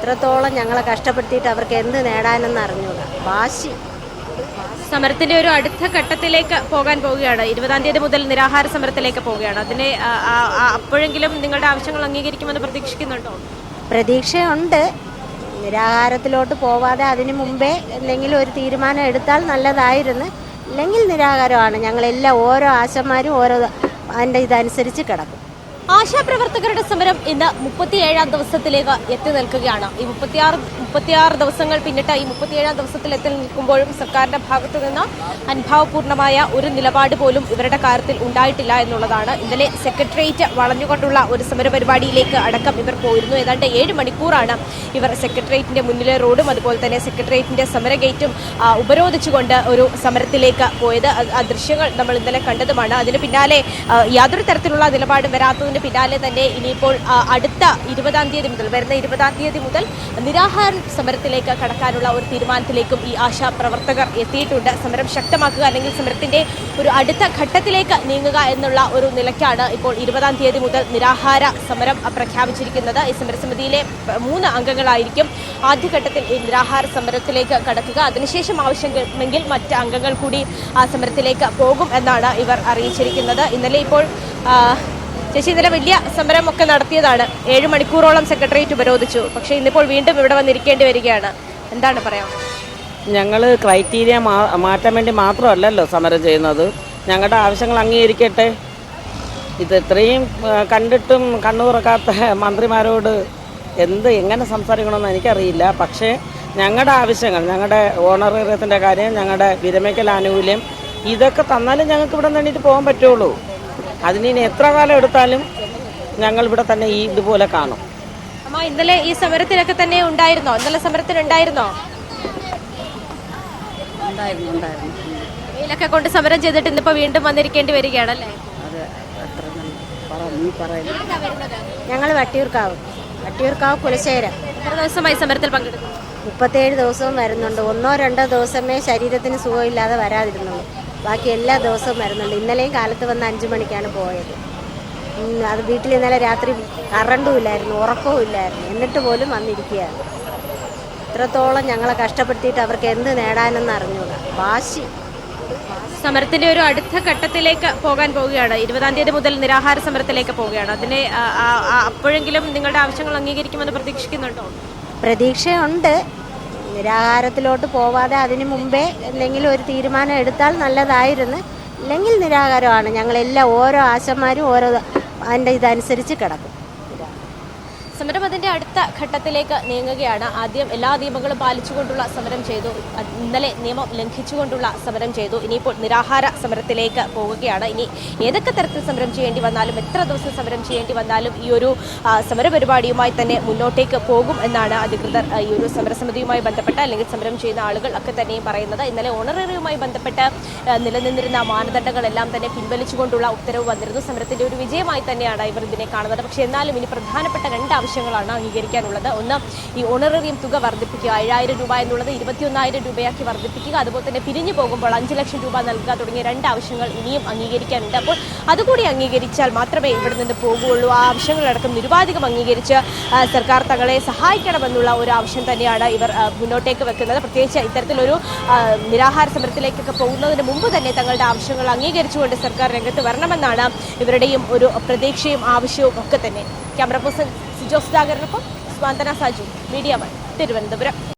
ഇത്രത്തോളം ഞങ്ങളെ കഷ്ടപ്പെടുത്തിയിട്ട് അവർക്ക് എന്ത് നേടാനെന്ന് അറിഞ്ഞൂടാ. വാശി. സമരത്തിന്റെ ഒരു അടുത്ത ഘട്ടത്തിലേക്ക് പോകാൻ പോവുകയാണ്. 20-ാം തീയതി മുതൽ നിരാഹാര സമരത്തിലേക്ക് പോവുകയാണ്. അതിനെ അപ്പോഴെങ്കിലും നിങ്ങളുടെ ആവശ്യങ്ങൾ അംഗീകരിക്കുമെന്ന് പ്രതീക്ഷിക്കുന്നുണ്ടോ? പ്രതീക്ഷയുണ്ട്. നിരാഹാരത്തിലോട്ട് പോവാതെ അതിനു മുമ്പേ എന്തെങ്കിലും ഒരു തീരുമാനം എടുത്താൽ നല്ലതായിരുന്നു. ഇല്ലെങ്കിൽ നിരാഹാരമാണ്. ഞങ്ങളെല്ലാം ഓരോ ആശമാരും ഓരോ അതിൻ്റെ ഇതനുസരിച്ച് കിടക്കും. ആശാപ്രവർത്തകരുടെ സമരം ഇന്ന് 37-ാം ദിവസത്തിലേക്ക് എത്തി നിൽക്കുകയാണ്. ഈ 36 ദിവസങ്ങൾ പിന്നിട്ട് ഈ 37-ാം ദിവസത്തിൽ എത്തി നിൽക്കുമ്പോഴും സർക്കാരിന്റെ ഭാഗത്തു നിന്ന് അനുഭാവപൂർണമായ ഒരു നിലപാട് പോലും ഇവരുടെ കാര്യത്തിൽ ഉണ്ടായിട്ടില്ല എന്നുള്ളതാണ്. ഇന്നലെ സെക്രട്ടേറിയറ്റ് വളഞ്ഞുകൊണ്ടുള്ള ഒരു സമരപരിപാടിയിലേക്ക് അടക്കം ഇവർ പോയിരുന്നു. ഏതാണ്ട് 7 മണിക്കൂറാണ് ഇവർ സെക്രട്ടേറിയറ്റിന്റെ മുന്നിലെ റോഡും അതുപോലെ തന്നെ സെക്രട്ടേറിയറ്റിന്റെ സമര ഗേറ്റും ഉപരോധിച്ചുകൊണ്ട് ഒരു സമരത്തിലേക്ക് പോയത്. ആ ദൃശ്യങ്ങൾ നമ്മൾ ഇന്നലെ കണ്ടതുമാണ്. അതിന് പിന്നാലെ യാതൊരു തരത്തിലുള്ള നിലപാടും വരാത്തതിന് പിന്നാലെ തന്നെ ഇനിയിപ്പോൾ അടുത്ത 20-ാം തീയതി മുതൽ വരുന്ന 20-ാം തീയതി മുതൽ നിരാഹാര സമരത്തിലേക്ക് കടക്കാനുള്ള ഒരു തീരുമാനത്തിലേക്കും ഈ ആശാ പ്രവർത്തകർ എത്തിയിട്ടുണ്ട്. സമരം ശക്തമാക്കുക അല്ലെങ്കിൽ സമരത്തിന്റെ ഒരു അടുത്ത ഘട്ടത്തിലേക്ക് നീങ്ങുക എന്നുള്ള ഒരു നിലയ്ക്കാണ് ഇപ്പോൾ 20-ാം തീയതി മുതൽ നിരാഹാര സമരം പ്രഖ്യാപിച്ചിരിക്കുന്നത്. ഈ സമരസമിതിയിലെ 3 അംഗങ്ങളായിരിക്കും ആദ്യഘട്ടത്തിൽ ഈ നിരാഹാര സമരത്തിലേക്ക് കടക്കുക. അതിനുശേഷം ആവശ്യമെങ്കിൽ മറ്റ് അംഗങ്ങൾ കൂടി ആ സമരത്തിലേക്ക് പോകും എന്നാണ് ഇവർ അറിയിച്ചിരിക്കുന്നത്. ഇന്നലെ ഇപ്പോൾ ചേച്ചി ഇന്നലെ വലിയ സമരമൊക്കെ നടത്തിയതാണ്. 7 മണിക്കൂറോളം സെക്രട്ടേറിയറ്റ് ഉപരോധിച്ചു. പക്ഷേ ഇന്നിപ്പോൾ വീണ്ടും ഇവിടെ വന്നിരിക്കേണ്ടി വരികയാണ്. എന്താണ് പറയാം? ഞങ്ങൾ ക്രൈറ്റീരിയ മാറ്റാൻ വേണ്ടി മാത്രമല്ലല്ലോ സമരം ചെയ്യുന്നത്. ഞങ്ങളുടെ ആവശ്യങ്ങൾ അംഗീകരിക്കട്ടെ. ഇത് ഇത്രയും കണ്ടിട്ടും കണ്ണു തുറക്കാത്ത മന്ത്രിമാരോട് എങ്ങനെ സംസാരിക്കണമെന്ന് എനിക്കറിയില്ല. പക്ഷേ ഞങ്ങളുടെ ആവശ്യങ്ങൾ, ഞങ്ങളുടെ ഓണറേറിയത്തിൻ്റെ കാര്യം, ഞങ്ങളുടെ വിരമിക്കൽ ആനുകൂല്യം ഇതൊക്കെ തന്നാലും ഞങ്ങൾക്ക് ഇവിടെ നിന്നിട്ട് പോകാൻ പറ്റുള്ളൂ. അതിനി എത്ര കാലം എടുത്താലും ഞങ്ങൾ ഇവിടെ തന്നെ ഇതുപോലെ കാണും. അമ്മ ഇന്നലെ ഈ സമരത്തിനൊക്കെ തന്നെ ഉണ്ടായിരുന്നോ? ഇന്നലെ സമരത്തിനുണ്ടായിരുന്നോ? വെയിലൊക്കെ കൊണ്ട് സമരം ചെയ്തിട്ട് ഇന്നിപ്പോ വീണ്ടും വന്നിരിക്കേണ്ടി വരികയാണല്ലേ? ഞങ്ങൾ വട്ടിയൂർക്കാവ് കുലശേഖരം. എത്ര ദിവസമായി സമരത്തിൽ പങ്കെടുക്കുന്നു? 37 ദിവസവും വരുന്നുണ്ട്. 1-2 ദിവസമേ ശരീരത്തിന് സുഖമില്ലാതെ വരാതിരുന്നുള്ളൂ. ബാക്കി എല്ലാ ദിവസവും വരുന്നുണ്ട്. ഇന്നലെയും കാലത്ത് വന്ന് 5 മണിക്കാണ് പോയത്. അത് വീട്ടിൽ ഇന്നലെ രാത്രി കറണ്ടും ഇല്ലായിരുന്നു, ഉറക്കവും ഇല്ലായിരുന്നു. എന്നിട്ട് പോലും വന്നിരിക്കുകയാണ്. ഇത്രത്തോളം ഞങ്ങളെ കഷ്ടപ്പെടുത്തിയിട്ട് അവർക്ക് എന്ത് നേടാനെന്ന് അറിഞ്ഞൂടാ. വാശി. സമരത്തിന്റെ ഒരു അടുത്ത ഘട്ടത്തിലേക്ക് പോകാൻ പോവുകയാണ്. 20-ാം തീയതി മുതൽ നിരാഹാര സമരത്തിലേക്ക് പോവുകയാണ്. അതിനെ അപ്പോഴെങ്കിലും നിങ്ങളുടെ ആവശ്യങ്ങൾ അംഗീകരിക്കുമെന്ന് പ്രതീക്ഷിക്കുന്നുണ്ടോ? പ്രതീക്ഷയുണ്ട്. നിരാഹാരത്തിലോട്ട് പോവാതെ അതിനു മുമ്പേ എന്തെങ്കിലും ഒരു തീരുമാനം എടുത്താൽ നല്ലതായിരുന്നു. ഇല്ലെങ്കിൽ നിരാഹാരമാണ്. ഞങ്ങളെല്ലാം ഓരോ ആശമാരും ഓരോ അതിൻ്റെ ഇതനുസരിച്ച് കിടക്കും. സമരം അതിന്റെ അടുത്ത ഘട്ടത്തിലേക്ക് നീങ്ങുകയാണ്. ആദ്യം എല്ലാ നിയമങ്ങളും പാലിച്ചുകൊണ്ടുള്ള സമരം ചെയ്തു. ഇന്നലെ നിയമം ലംഘിച്ചുകൊണ്ടുള്ള സമരം ചെയ്തു. ഇനിയിപ്പോൾ നിരാഹാര സമരത്തിലേക്ക് പോവുകയാണ്. ഇനി ഏതൊക്കെ തരത്തിൽ സമരം ചെയ്യേണ്ടി വന്നാലും, എത്ര ദിവസം സമരം ചെയ്യേണ്ടി വന്നാലും ഈ ഒരു സമരപരിപാടിയുമായി തന്നെ മുന്നോട്ടേക്ക് പോകും എന്നാണ് അധികൃതർ ഈ ഒരു സമരസമിതിയുമായി ബന്ധപ്പെട്ട അല്ലെങ്കിൽ സമരം ചെയ്യുന്ന ആളുകൾ ഒക്കെ തന്നെയും പറയുന്നത്. ഇന്നലെ ഓണറേറിയവുമായി ബന്ധപ്പെട്ട് നിലനിന്നിരുന്ന മാനദണ്ഡങ്ങളെല്ലാം തന്നെ പിൻവലിച്ചുകൊണ്ടുള്ള ഉത്തരവ് വന്നിരുന്നു. സമരത്തിന്റെ ഒരു വിജയമായി തന്നെയാണ് ഇവർ ഇതിനെ കാണുന്നത്. പക്ഷേ എന്നാലും ഇനി പ്രധാനപ്പെട്ട 2 ആവശ്യങ്ങളാണ് അംഗീകരിക്കാനുള്ളത്. ഒന്ന്, ഈ ഓണറേറിയം തുക വർദ്ധിപ്പിക്കുക. 7000 രൂപ എന്നുള്ളത് 21,000 രൂപയാക്കി വർദ്ധിപ്പിക്കുക. അതുപോലെ തന്നെ പിരിഞ്ഞു പോകുമ്പോൾ 5 ലക്ഷം രൂപ നൽകുക തുടങ്ങിയ 2 ആവശ്യങ്ങൾ ഇനിയും അംഗീകരിക്കാനുണ്ട്. അപ്പോൾ അതുകൂടി അംഗീകരിച്ചാൽ മാത്രമേ ഇവിടെ നിന്ന് പോകുകയുള്ളൂ. ആ ആവശ്യങ്ങളടക്കം നിരുപാധികം അംഗീകരിച്ച് സർക്കാർ തങ്ങളെ സഹായിക്കണമെന്നുള്ള ഒരു ആവശ്യം തന്നെയാണ് ഇവർ മുന്നോട്ടേക്ക് വെക്കുന്നത്. പ്രത്യേകിച്ച് ഇത്തരത്തിലൊരു നിരാഹാര സമരത്തിലേക്കൊക്കെ പോകുന്നതിന് മുമ്പ് തന്നെ തങ്ങളുടെ ആവശ്യങ്ങൾ അംഗീകരിച്ചുകൊണ്ട് സർക്കാർ രംഗത്ത് വരണമെന്നാണ് ഇവരുടെയും ഒരു പ്രതീക്ഷയും ആവശ്യവും ഒക്കെ തന്നെ. ക്യാമറ പേഴ്സൺ സിജോ സുധാകരനൊപ്പം സ്വാന്തന സാജു, മീഡിയ 1, തിരുവനന്തപുരം.